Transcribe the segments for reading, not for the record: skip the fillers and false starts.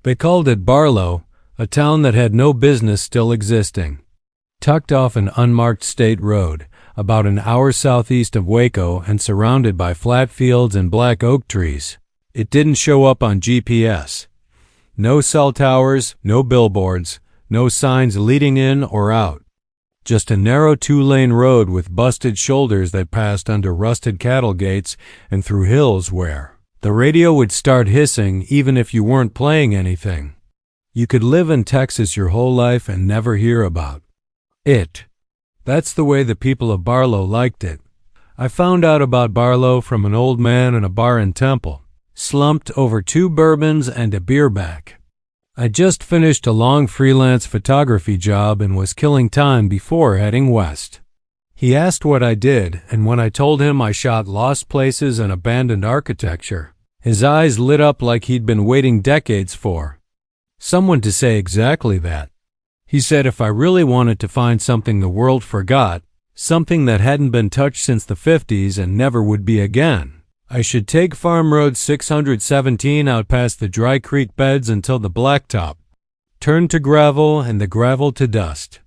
They called it Barlow, a town that had no business still existing. Tucked off an unmarked state road, about an hour southeast of Waco and surrounded by flat fields and black oak trees. It didn't show up on GPS. No cell towers, no billboards, no signs leading in or out. Just a narrow two-lane road with busted shoulders that passed under rusted cattle gates and through hills where the radio would start hissing even if you weren't playing anything. You could live in Texas your whole life and never hear about it. That's the way the people of Barlow liked it. I found out about Barlow from an old man in a bar in Temple, slumped over 2 bourbons and a beer back. I just finished a long freelance photography job and was killing time before heading west. He asked what I did, and when I told him I shot lost places and abandoned architecture, his eyes lit up like he'd been waiting decades for someone to say exactly that. He said if I really wanted to find something the world forgot, something that hadn't been touched since the 50s and never would be again, I should take Farm Road 617 out past the dry creek beds until the blacktop turned to gravel and the gravel to dust.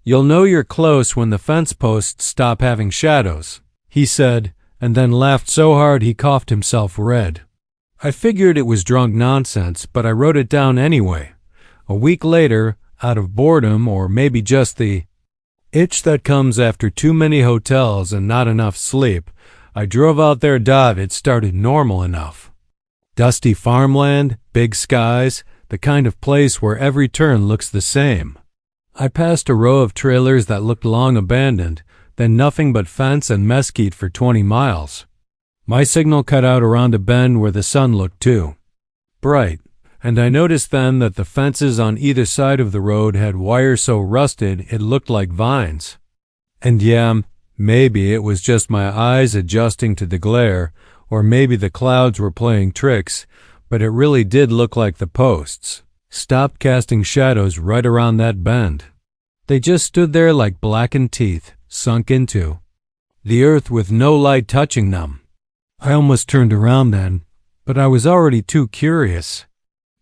You'll know you're close when the fence posts stop having shadows, he said, and then laughed so hard he coughed himself red. I figured it was drunk nonsense, but I wrote it down anyway. A week later, out of boredom or maybe just the itch that comes after too many hotels and not enough sleep, I drove out there. It started normal enough. Dusty farmland, big skies, the kind of place where every turn looks the same. I passed a row of trailers that looked long abandoned, then nothing but fence and mesquite for 20 miles. My signal cut out around a bend where the sun looked too bright, and I noticed then that the fences on either side of the road had wire so rusted it looked like vines. And yeah, maybe it was just my eyes adjusting to the glare, or maybe the clouds were playing tricks, but it really did look like the posts stopped casting shadows right around that bend. They just stood there like blackened teeth, sunk into the earth with no light touching them. I almost turned around then, but I was already too curious.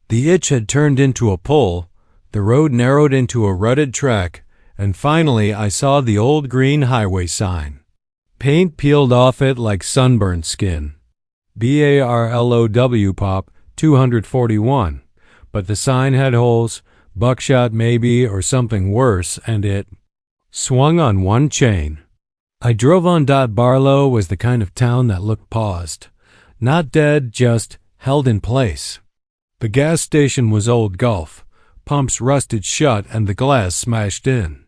The itch had turned into a pull, the road narrowed into a rutted track, and finally I saw the old green highway sign. Paint peeled off it like sunburned skin. Barlow Pop 241. But the sign had holes, buckshot maybe or something worse, and it swung on one chain. I drove on. Barlow was the kind of town that looked paused. Not dead, just held in place. The gas station was Old Gulf, pumps rusted shut and the glass smashed in.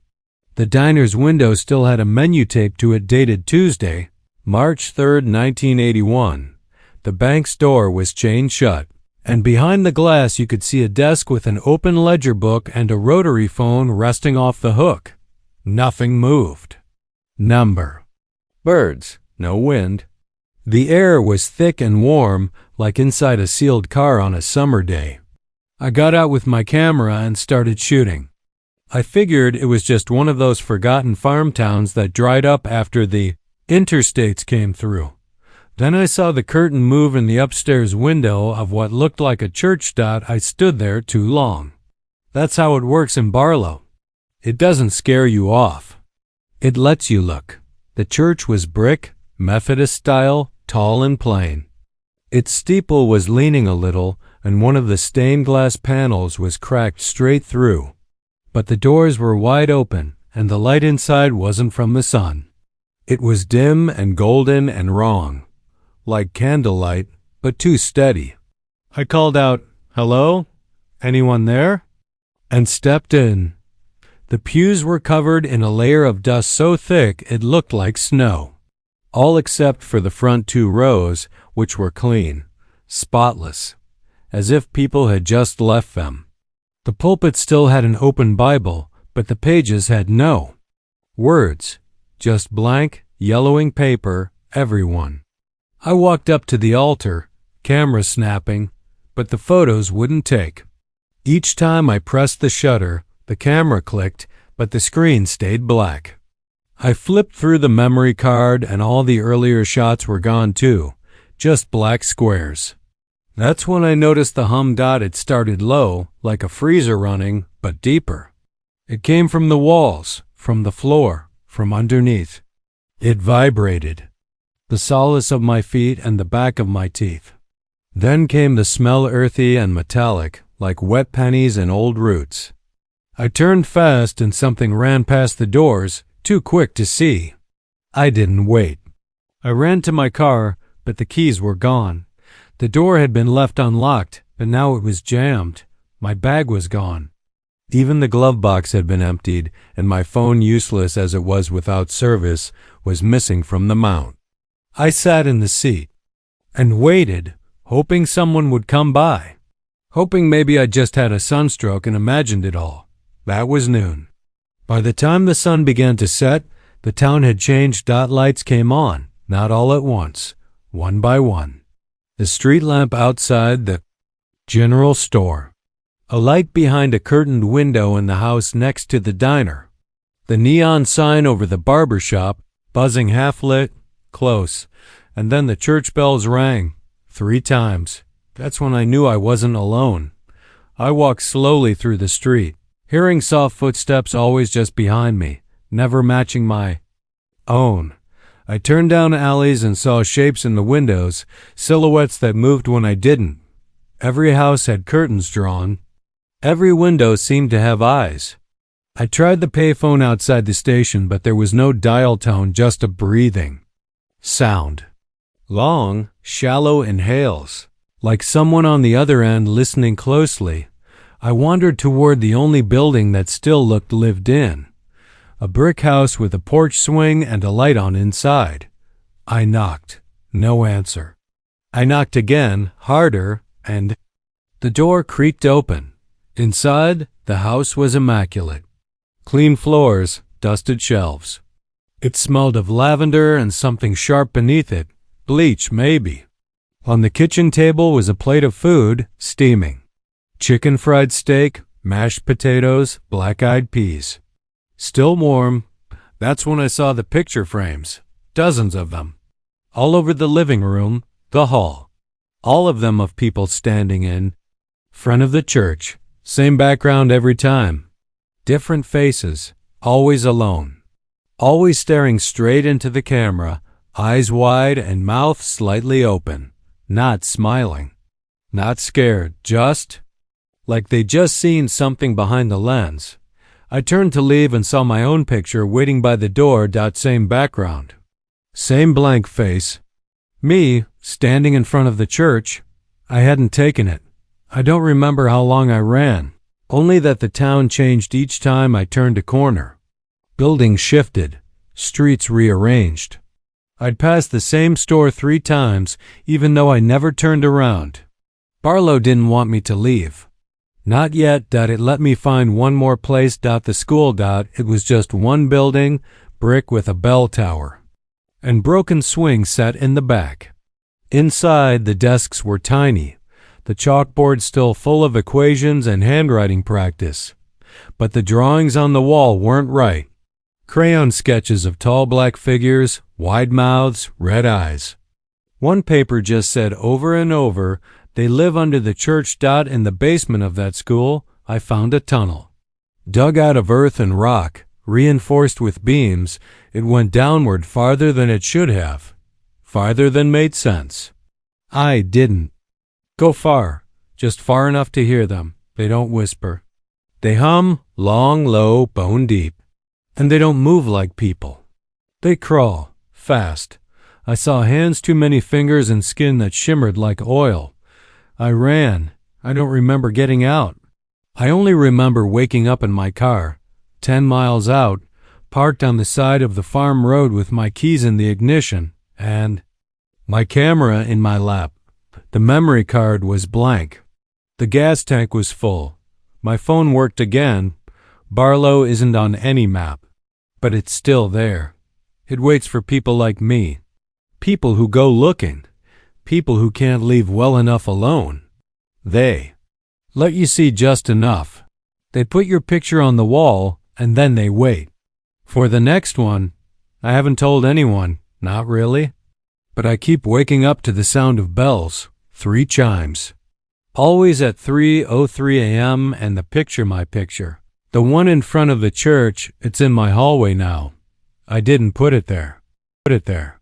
The diner's window still had a menu taped to it dated Tuesday, March 3, 1981. The bank's door was chained shut, and behind the glass you could see a desk with an open ledger book and a rotary phone resting off the hook. Nothing moved. Number. Birds, no wind. The air was thick and warm, like inside a sealed car on a summer day. I got out with my camera and started shooting. I figured it was just one of those forgotten farm towns that dried up after the interstates came through. Then I saw the curtain move in the upstairs window of what looked like a church. I stood there too long. That's how it works in Barlow. It doesn't scare you off. It lets you look. The church was brick, Methodist style, tall and plain. Its steeple was leaning a little, and one of the stained glass panels was cracked straight through. But the doors were wide open, and the light inside wasn't from the sun. It was dim and golden and wrong, like candlelight, but too steady. I called out, "Hello? Anyone there?" and stepped in. The pews were covered in a layer of dust so thick it looked like snow. All except for the front 2 rows, which were clean, spotless, as if people had just left them. The pulpit still had an open Bible, but the pages had no words, just blank, yellowing paper, everyone. I walked up to the altar, camera snapping, but the photos wouldn't take. Each time I pressed the shutter, the camera clicked, but the screen stayed black. I flipped through the memory card and all the earlier shots were gone too, just black squares. That's when I noticed the hum. It started low, like a freezer running, but deeper. It came from the walls, from the floor, from underneath. It vibrated. The solace of my feet and the back of my teeth. Then came the smell, earthy and metallic, like wet pennies and old roots. I turned fast and something ran past the doors, too quick to see. I didn't wait. I ran to my car, but the keys were gone. The door had been left unlocked, but now it was jammed. My bag was gone. Even the glove box had been emptied, and my phone, useless as it was without service, was missing from the mount. I sat in the seat and waited, hoping someone would come by, hoping maybe I just had a sunstroke and imagined it all. That was noon. By the time the sun began to set, the town had changed. Lights came on, not all at once, one by one. The street lamp outside the general store. A light behind a curtained window in the house next to the diner. The neon sign over the barber shop, buzzing half-lit, close. And then the church bells rang 3 times. That's when I knew I wasn't alone. I walked slowly through the street, hearing soft footsteps always just behind me, never matching my own. I turned down alleys and saw shapes in the windows, silhouettes that moved when I didn't. Every house had curtains drawn. Every window seemed to have eyes. I tried the payphone outside the station, but there was no dial tone, just a breathing sound. Long, shallow inhales, like someone on the other end listening closely. I wandered toward the only building that still looked lived in. A brick house with a porch swing and a light on inside. I knocked. No answer. I knocked again, harder, and the door creaked open. Inside, the house was immaculate. Clean floors, dusted shelves. It smelled of lavender and something sharp beneath it. Bleach, maybe. On the kitchen table was a plate of food, steaming. Chicken fried steak, mashed potatoes, black-eyed peas. Still warm. That's when I saw the picture frames, dozens of them. All over the living room, the hall. All of them of people standing in front of the church. Same background every time. Different faces, always alone. Always staring straight into the camera, eyes wide and mouth slightly open. Not smiling. Not scared, just like they'd just seen something behind the lens. I turned to leave and saw my own picture waiting by the door. Same background. Same blank face. Me, standing in front of the church. I hadn't taken it. I don't remember how long I ran, only that the town changed each time I turned a corner. Buildings shifted, streets rearranged. I'd passed the same store 3 times, even though I never turned around. Barlow didn't want me to leave. Not yet. It let me find one more place. The school. It was just one building, brick with a bell tower, and broken swing set in the back. Inside, the desks were tiny, the chalkboard still full of equations and handwriting practice. But the drawings on the wall weren't right. Crayon sketches of tall black figures, wide mouths, red eyes. One paper just said over and over, "They live under the church." In the basement of that school, I found a tunnel. Dug out of earth and rock, reinforced with beams, it went downward farther than it should have. Farther than made sense. I didn't go far, just far enough to hear them. They don't whisper. They hum, long, low, bone deep. And they don't move like people. They crawl, fast. I saw hands, too many fingers, and skin that shimmered like oil. I ran. I don't remember getting out. I only remember waking up in my car, 10 miles out, parked on the side of the farm road with my keys in the ignition, and my camera in my lap. The memory card was blank. The gas tank was full. My phone worked again. Barlow isn't on any map, but it's still there. It waits for people like me. People who go looking. People who can't leave well enough alone. They let you see just enough. They put your picture on the wall, and then they wait. For the next one, I haven't told anyone, not really. But I keep waking up to the sound of bells, 3 chimes. Always at 3:03 a.m. and the picture my picture. The one in front of the church, it's in my hallway now. I didn't put it there.